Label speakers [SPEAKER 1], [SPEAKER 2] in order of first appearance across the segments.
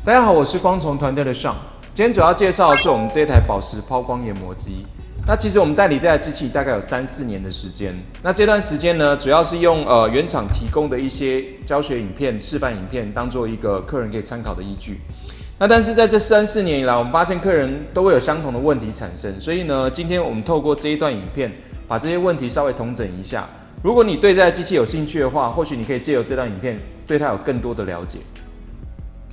[SPEAKER 1] 大家好，我是光从团队的尚。今天主要介绍的是我们这一台宝石抛光研磨机。那其实我们代理这台机器大概有3-4年的时间。那这段时间呢，主要是用原厂提供的一些教学影片、示范影片，当做一个客人可以参考的依据。那但是在这3-4年以来，我们发现客人都会有相同的问题产生，所以呢，今天我们透过这一段影片，把这些问题稍微统整一下。如果你对这台机器有兴趣的话，或许你可以借由这段影片，对它有更多的了解。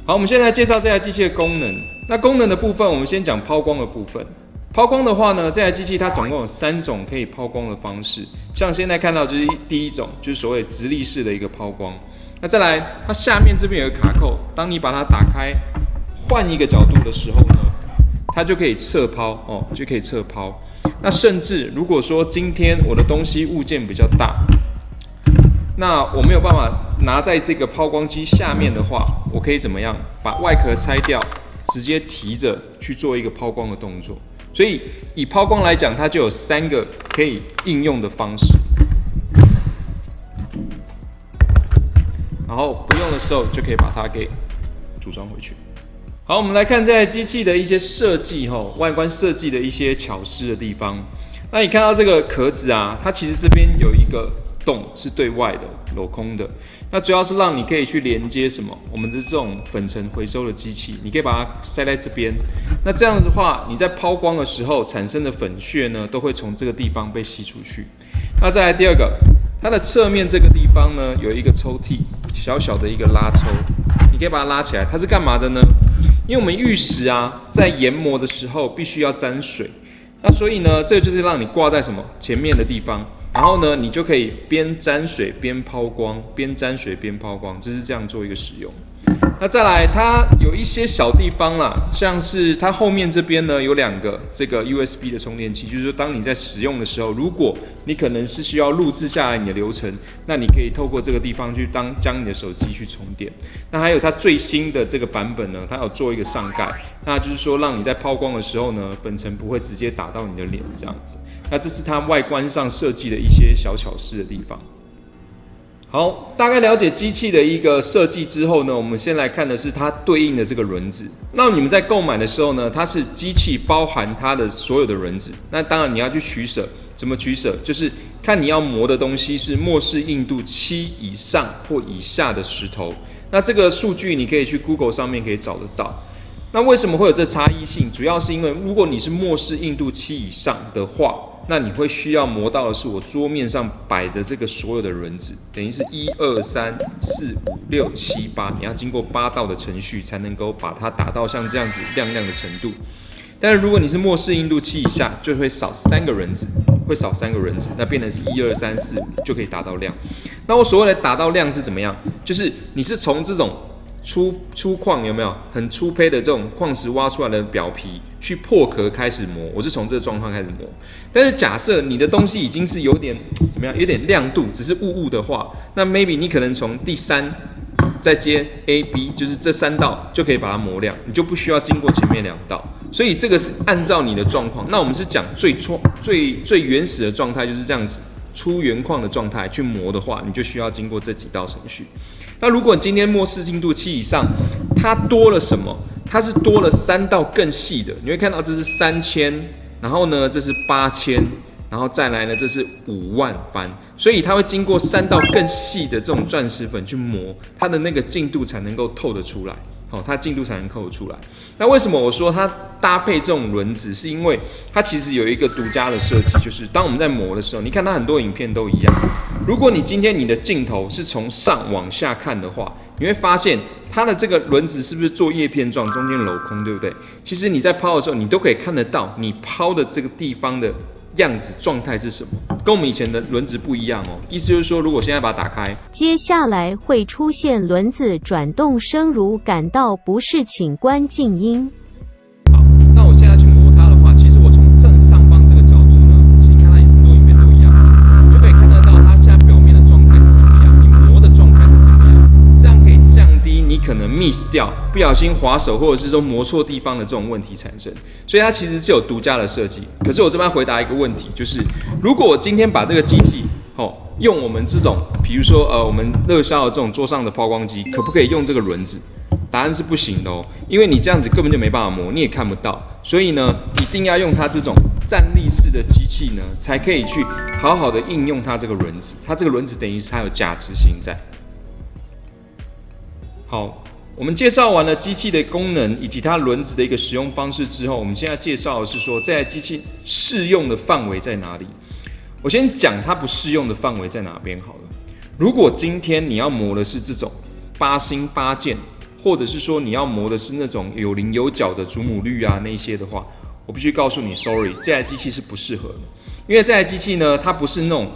[SPEAKER 1] 好，我们先来介绍这台机器的功能。那功能的部分，我们先讲抛光的部分。抛光的话呢，这台机器它总共有3种可以抛光的方式。像现在看到就是第一种，就是所谓直立式的一个抛光。那再来，它下面这边有个卡扣，当你把它打开，换一个角度的时候呢，它就可以侧抛哦，就可以侧抛。那甚至如果说今天我的东西物件比较大，那我没有办法拿在这个抛光机下面的话，我可以怎么样？把外壳拆掉，直接提着去做一个抛光的动作。所以以抛光来讲，它就有3个可以应用的方式。然后不用的时候就可以把它给组装回去。好，我们来看这台机器的一些设计外观设计的一些巧思的地方。那你看到这个壳子啊，它其实这边有一个洞是对外的，镂空的。那主要是让你可以去连接什么？我们的这种粉尘回收的机器，你可以把它塞在这边。那这样的话，你在抛光的时候产生的粉屑呢，都会从这个地方被吸出去。那再来第二个，它的侧面这个地方呢，有一个抽屉，小小的一个拉抽，你可以把它拉起来。它是干嘛的呢？因为我们玉石啊，在研磨的时候必须要沾水。那所以呢，这个就是让你挂在什么前面的地方。然后呢，你就可以边沾水边抛光，边沾水边抛光，就是这样做一个使用。那再来，它有一些小地方啦，像是它后面这边呢有2个这个 USB 的充电器，就是说当你在使用的时候，如果你可能是需要录制下来你的流程，那你可以透过这个地方去将你的手机去充电。那还有它最新的这个版本呢，它有做一个上盖，那就是说让你在抛光的时候呢，粉尘不会直接打到你的脸这样子。那这是它外观上设计的一些小巧思的地方。好，大概了解机器的一个设计之后呢，我们先来看的是它对应的这个轮子。那你们在购买的时候呢，它是机器包含它的所有的轮子。那当然你要去取舍，怎么取舍？就是看你要磨的东西是末世硬度7以上或以下的石头。那这个数据你可以去 Google 上面可以找得到。那为什么会有这差异性？主要是因为如果你是末世硬度7以上的话，那你会需要磨到的是我桌面上摆的这个所有的轮子，等于是1、2、3、4、5、6、7、8，你要经过8道的程序才能够把它打到像这样子亮亮的程度。但是如果你是末世硬度7以下，就会少3个轮子，那变成是1、2、3、4、5就可以达到亮。那我所谓的达到亮是怎么样？就是你是从这种粗矿有没有很粗胚的这种矿石挖出来的表皮去破壳开始磨，我是从这个状况开始磨。但是假设你的东西已经是有点怎么样，有点亮度，只是雾的话，那 maybe 你可能从第3再接 A、B， 就是这3道就可以把它磨亮，你就不需要经过前面2道。所以这个是按照你的状况。那我们是讲最原始的状态就是这样子。出原矿的状态去磨的话，你就需要经过这几道程序。那如果你今天末世硬度7以上，它多了什么？它是多了3道更细的，你会看到这是3000，然后呢这是8000，然后再来呢这是5万番，所以它会经过3道更细的这种钻石粉去磨，它的那个净度才能够透得出来。它净度才能扣得出来。那为什么我说它搭配这种轮子？是因为它其实有一个独家的设计，就是当我们在磨的时候，你看它很多影片都一样。如果你今天你的镜头是从上往下看的话，你会发现它的这个轮子是不是做叶片状，中间镂空，对不对？其实你在抛的时候，你都可以看得到你抛的这个地方的样子状态是什么，跟我们以前的轮子不一样哦。意思就是说，如果现在把它打开，
[SPEAKER 2] 接下来会出现轮子转动声，如感到不适，请关静音。
[SPEAKER 1] 好，那我现在去磨它的话，其实我从正上方这个角度呢，其实你看它很多影片都一样，你就可以看得到它现在表面的状态是什么样，你磨的状态是什么样，这样可以降低你可能 miss 掉、不小心滑手或者是说磨错地方的这种问题产生。所以它其实是有独家的设计。可是我这边回答一个问题，就是如果我今天把这个机器用我们这种，比如说我们热销的这种桌上的抛光机，可不可以用这个轮子？答答案是不行的哦，因为你这样子根本就没办法磨，你也看不到，所以呢，一定要用它这种站立式的机器呢，才可以去好好的应用它这个轮子。它这个轮子等于是它有价值性在。好，我们介绍完了机器的功能以及它轮子的一个使用方式之后，我们现在介绍的是说这台机器适用的范围在哪里。我先讲它不适用的范围在哪边好了。如果今天你要磨的是这种8星8件，或者是说你要磨的是那种有棱有角的祖母绿啊那些的话，我必须告诉你 ，sorry， 这台机器是不适合的。因为这台机器呢，它不是那种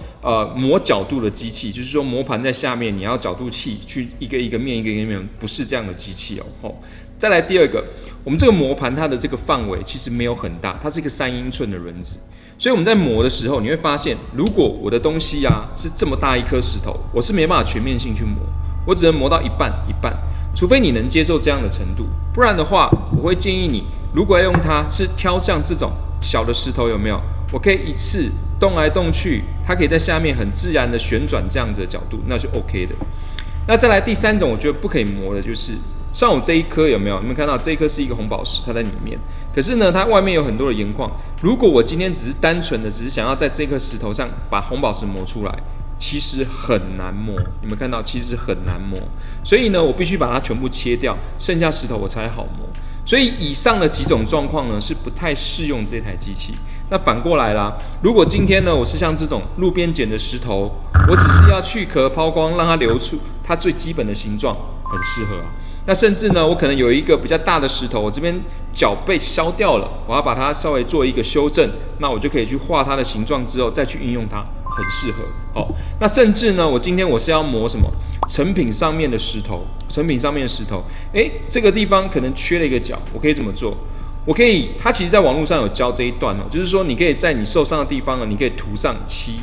[SPEAKER 1] 磨角度的机器，就是说磨盘在下面，你要角度器去一个一个面一个一个面，不是这样的机器哦。再来第二个，我们这个磨盘它的这个范围其实没有很大，它是一个3英寸的轮子。所以我们在磨的时候，你会发现，如果我的东西啊是这么大一颗石头，我是没办法全面性去磨，我只能磨到一半一半，除非你能接受这样的程度，不然的话，我会建议你，如果要用它，是挑像这种小的石头，有没有？我可以一次动来动去，它可以在下面很自然的旋转这样子的角度，那是 OK 的。那再来第三种，我觉得不可以磨的就是。像我这一颗有没有？你们看到这一颗是一个红宝石，它在里面。可是呢，它外面有很多的盐矿。如果我今天只是单纯的，只是想要在这颗石头上把红宝石磨出来，其实很难磨。你们看到，其实很难磨。所以呢，我必须把它全部切掉，剩下石头我才好磨。所以以上的几种状况呢，是不太适用这台机器。那反过来啦，如果今天呢，我是像这种路边捡的石头，我只是要去壳抛光，让它留出它最基本的形状，很适合啊。那甚至呢，我可能有一个比较大的石头，我这边角被削掉了，我要把它稍微做一个修正，那我就可以去画它的形状之后再去运用它，很适合。好，那甚至呢，我今天我是要磨什么成品上面的石头，这个地方可能缺了一个角，我可以怎么做？我可以，它其实在网络上有教这一段哦，就是说你可以在你受伤的地方呢，你可以涂上漆。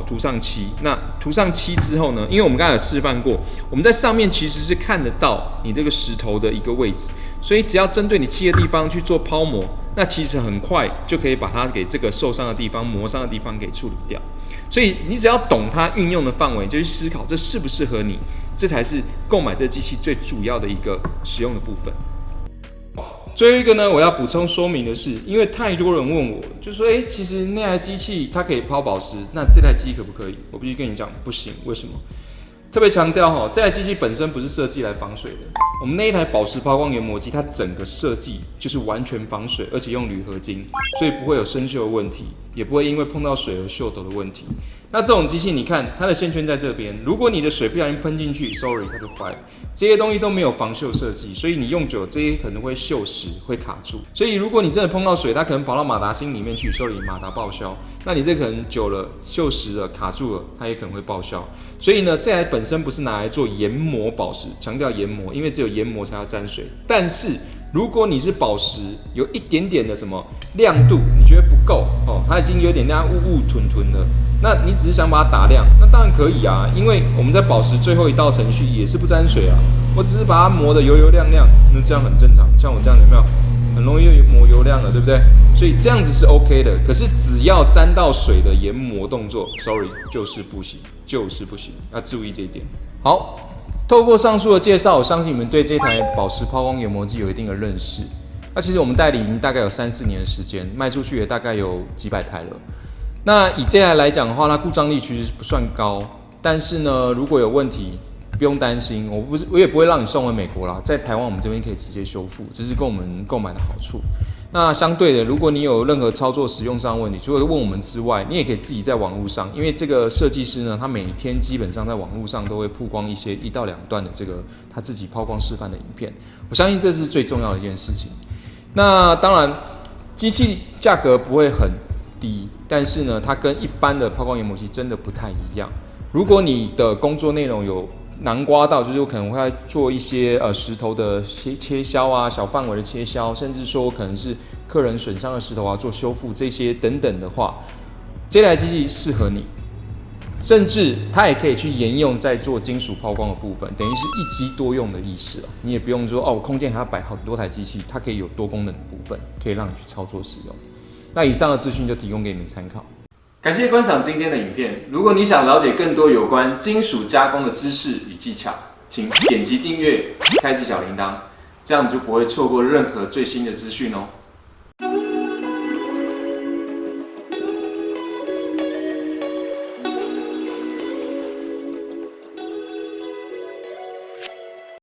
[SPEAKER 1] 涂上漆。那涂上漆之后呢？因为我们刚才有示范过，我们在上面其实是看得到你这个石头的一个位置，所以只要针对你漆的地方去做抛磨，那其实很快就可以把它给这个受伤的地方、磨伤的地方给处理掉。所以你只要懂它运用的范围，就去思考这适不适合你，这才是购买这机器最主要的一个使用的部分。最后一个呢，我要补充说明的是，因为太多人问我，就说，其实那台机器它可以抛宝石，那这台机器可不可以？我必须跟你讲，不行，为什么？特别强调这台机器本身不是设计来防水的。我们那一台宝石抛光研磨机，它整个设计就是完全防水，而且用铝合金，所以不会有生锈的问题，也不会因为碰到水而锈抖的问题。那这种机器，你看它的线圈在这边，如果你的水不小心喷进去 ，sorry， 它就坏了。这些东西都没有防锈设计，所以你用久，这些可能会锈蚀，会卡住。所以如果你真的碰到水，它可能跑到马达芯里面去，sorry，马达报销。那你这可能久了锈蚀了，卡住了，它也可能会报销。所以呢，这台本身不是拿来做研磨宝石，强调研磨，因为只有研磨才要沾水。但是如果你是宝石，有一点点的什么亮度，你觉得不够它已经有点那样雾雾吞吞了，那你只是想把它打亮，那当然可以啊，因为我们在宝石最后一道程序也是不沾水啊，我只是把它磨得油油亮亮，那这样很正常。像我这样有没有很容易磨油亮了，对不对？所以这样子是 OK 的。可是只要沾到水的研磨动作 ，sorry， 就是不行，就是不行，要注意这一点。好。透过上述的介绍，我相信你们对这台宝石抛光研磨机有一定的认识。那其实我们代理已经大概有3-4年的时间，卖出去也大概有几百台了。那以这台来讲的话，它故障率其实不算高，但是呢，如果有问题，不用担心，我也不会让你送回美国啦，在台湾我们这边可以直接修复，这是跟我们购买的好处。那相对的，如果你有任何操作使用上的问题，除了问我们之外，你也可以自己在网络上，因为这个设计师呢，他每天基本上在网络上都会曝光一些1到2段的这个他自己抛光示范的影片，我相信这是最重要的一件事情。那当然，机器价格不会很低，但是呢，它跟一般的抛光研磨机真的不太一样。如果你的工作内容有南瓜到，就是我可能会做一些石头的切削啊，小范围的切削，甚至说可能是客人损伤的石头啊做修复这些等等的话，这台机器适合你，甚至它也可以去沿用在做金属抛光的部分，等于是一机多用的意思啊。你也不用说我空间还要摆很多台机器，它可以有多功能的部分，可以让你去操作使用。那以上的资讯就提供给你们参考。感谢观赏今天的影片。如果你想了解更多有关金属加工的知识与技巧，请点击订阅，开启小铃铛。这样你就不会错过任何最新的资讯哦。